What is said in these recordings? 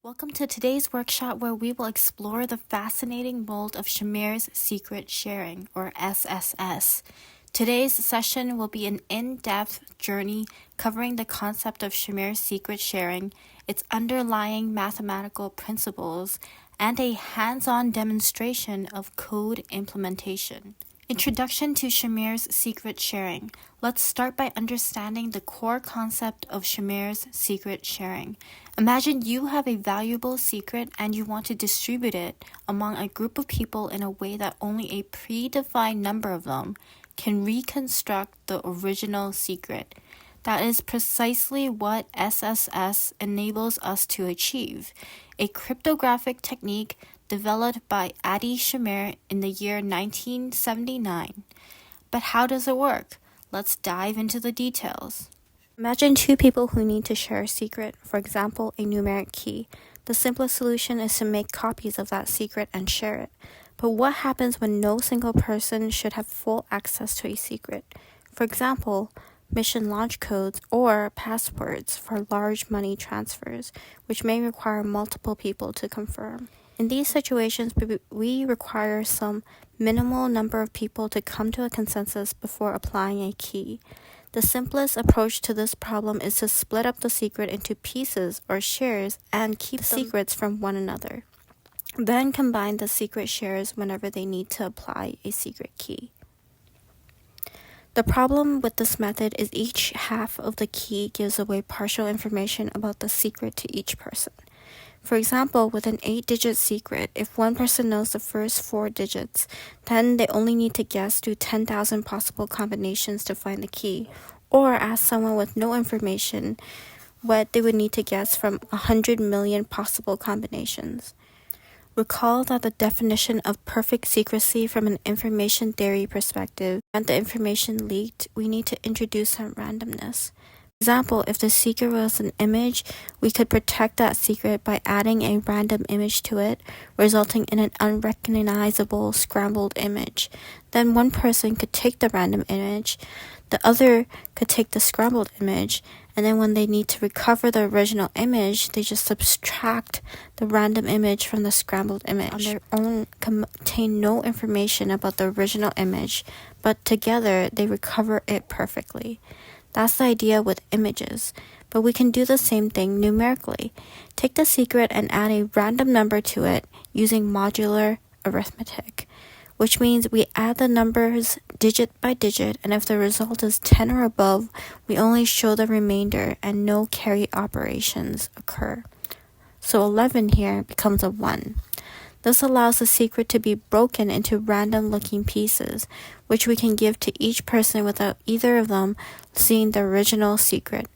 Welcome to today's workshop where we will explore the fascinating world of Shamir's secret sharing, or SSS. Today's session will be an in-depth journey covering the concept of Shamir's secret sharing, its underlying mathematical principles, and a hands-on demonstration of code implementation. Introduction to Shamir's secret sharing. Let's start by understanding the core concept of Shamir's secret sharing. Imagine you have a valuable secret and you want to distribute it among a group of people in a way that only a predefined number of them can reconstruct the original secret. That is precisely what SSS enables us to achieve, a cryptographic technique developed by Adi Shamir in the year 1979. But how does it work? Let's dive into the details. Imagine two people who need to share a secret, for example, a numeric key. The simplest solution is to make copies of that secret and share it. But what happens when no single person should have full access to a secret? For example, mission launch codes or passwords for large money transfers, which may require multiple people to confirm. In these situations, we require some minimal number of people to come to a consensus before applying a key. The simplest approach to this problem is to split up the secret into pieces or shares and keep the secrets from one another. Then combine the secret shares whenever they need to apply a secret key. The problem with this method is each half of the key gives away partial information about the secret to each person. For example, with an 8-digit secret, if one person knows the first 4 digits, then they only need to guess through 10,000 possible combinations to find the key, or ask someone with no information what they would need to guess from 100 million possible combinations. Recall that the definition of perfect secrecy from an information theory perspective, and the information leaked, we need to introduce some randomness. For example, if the secret was an image, we could protect that secret by adding a random image to it, resulting in an unrecognizable scrambled image. Then one person could take the random image, the other could take the scrambled image, and then when they need to recover the original image, they just subtract the random image from the scrambled image. On their own, contain no information about the original image, but together they recover it perfectly. That's the idea with images, but we can do the same thing numerically. Take the secret and add a random number to it using modular arithmetic, which means we add the numbers digit by digit, and if the result is 10 or above, we only show the remainder and no carry operations occur. So 11 here becomes a 1. This allows the secret to be broken into random-looking pieces, which we can give to each person without either of them seeing the original secret.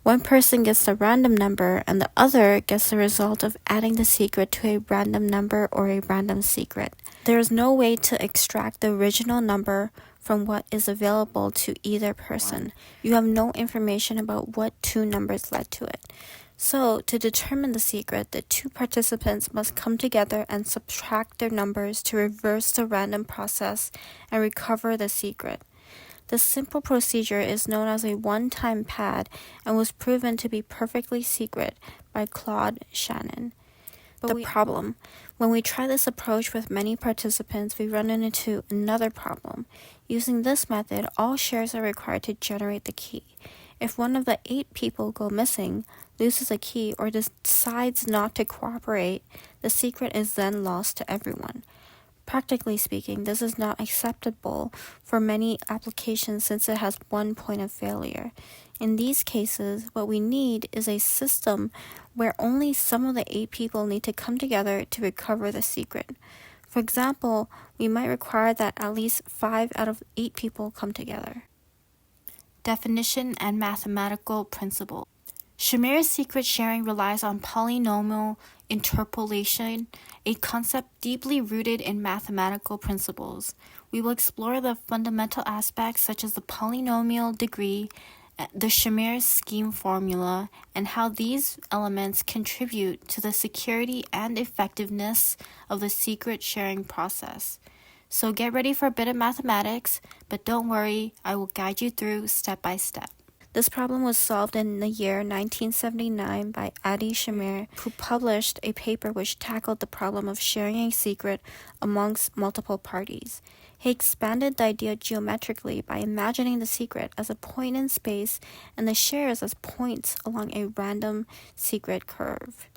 One person gets the random number, and the other gets the result of adding the secret to a random number or a random secret. There is no way to extract the original number from what is available to either person. You have no information about what two numbers led to it. So, to determine the secret, the two participants must come together and subtract their numbers to reverse the random process and recover the secret. This simple procedure is known as a one-time pad and was proven to be perfectly secret by Claude Shannon. But the problem, when we try this approach with many participants, we run into another problem. Using this method, all shares are required to generate the key. If one of the 8 people go missing, loses a key, or decides not to cooperate, the secret is then lost to everyone. Practically speaking, this is not acceptable for many applications since it has one point of failure. In these cases, what we need is a system where only some of the 8 people need to come together to recover the secret. For example, we might require that at least 5 out of 8 people come together. Definition and mathematical principle. Shamir's secret sharing relies on polynomial interpolation, a concept deeply rooted in mathematical principles. We will explore the fundamental aspects such as the polynomial degree, the Shamir scheme formula, and how these elements contribute to the security and effectiveness of the secret sharing process. So get ready for a bit of mathematics, but don't worry, I will guide you through step by step. This problem was solved in the year 1979 by Adi Shamir, who published a paper which tackled the problem of sharing a secret amongst multiple parties. He expanded the idea geometrically by imagining the secret as a point in space and the shares as points along a random secret curve.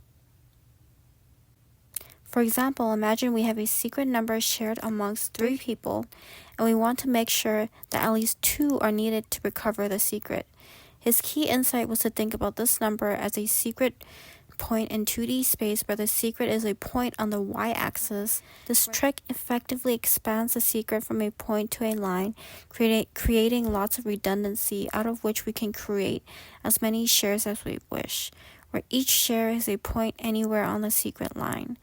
For example, imagine we have a secret number shared amongst 3 people, and we want to make sure that at least 2 are needed to recover the secret. His key insight was to think about this number as a secret point in 2D space where the secret is a point on the y-axis. This trick effectively expands the secret from a point to a line, creating lots of redundancy, out of which we can create as many shares as we wish, where each share is a point anywhere on the secret line.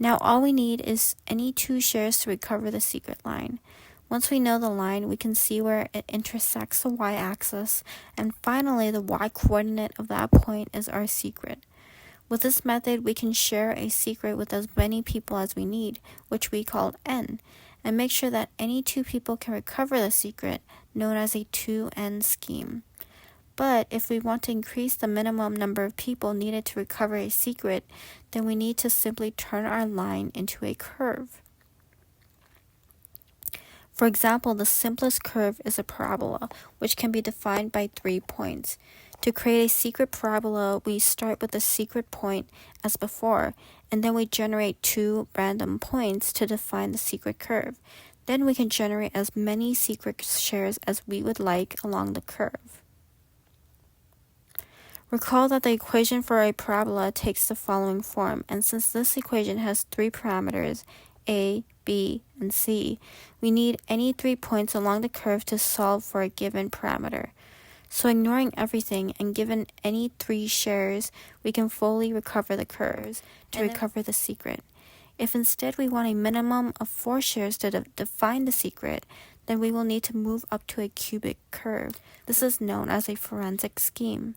Now all we need is any 2 shares to recover the secret line. Once we know the line, we can see where it intersects the y-axis, and finally the y-coordinate of that point is our secret. With this method, we can share a secret with as many people as we need, which we call n, and make sure that any 2 people can recover the secret, known as a 2n scheme. But if we want to increase the minimum number of people needed to recover a secret, then we need to simply turn our line into a curve. For example, the simplest curve is a parabola, which can be defined by 3 points. To create a secret parabola, we start with the secret point as before, and then we generate 2 random points to define the secret curve. Then we can generate as many secret shares as we would like along the curve. Recall that the equation for a parabola takes the following form, and since this equation has 3 parameters, a, b, and c, we need any 3 points along the curve to solve for a given parameter. So ignoring everything and given any 3 shares, we can fully recover the curves to recover the secret. If instead we want a minimum of 4 shares to define the secret, then we will need to move up to a cubic curve. This is known as a forensic scheme.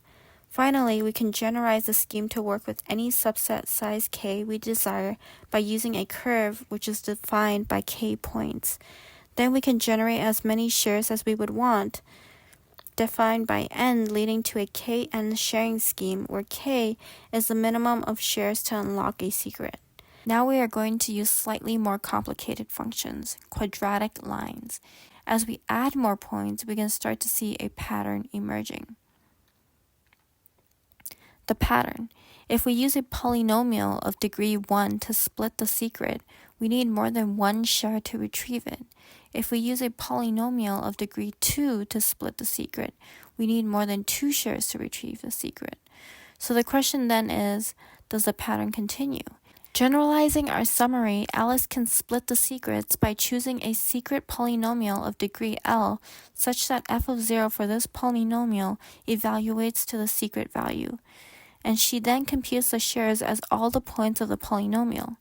Finally, we can generalize the scheme to work with any subset size k we desire by using a curve which is defined by k points. Then we can generate as many shares as we would want, defined by n, leading to a kn sharing scheme where k is the minimum of shares to unlock a secret. Now we are going to use slightly more complicated functions, quadratic lines. As we add more points, we can start to see a pattern emerging. The pattern. If we use a polynomial of degree 1 to split the secret, we need more than 1 share to retrieve it. If we use a polynomial of degree 2 to split the secret, we need more than 2 shares to retrieve the secret. So the question then is, does the pattern continue? Generalizing our summary, Alice can split the secrets by choosing a secret polynomial of degree L such that f of 0 for this polynomial evaluates to the secret value, and she then computes the shares as all the points of the polynomial.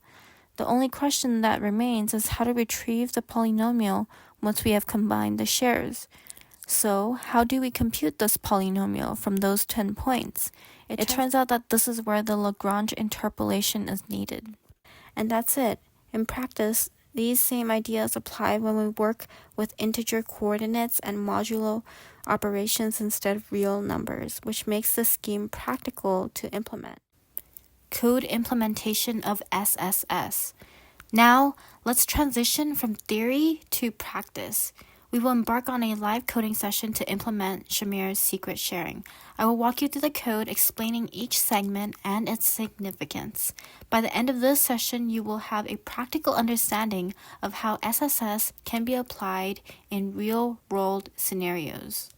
The only question that remains is how to retrieve the polynomial once we have combined the shares. So, how do we compute this polynomial from those 10 points? It turns out that this is where the Lagrange interpolation is needed. And that's it. In practice, these same ideas apply when we work with integer coordinates and modulo operations instead of real numbers, which makes the scheme practical to implement. Code implementation of SSS. Now, let's transition from theory to practice. We will embark on a live coding session to implement Shamir's secret sharing. I will walk you through the code explaining each segment and its significance. By the end of this session, you will have a practical understanding of how SSS can be applied in real-world scenarios.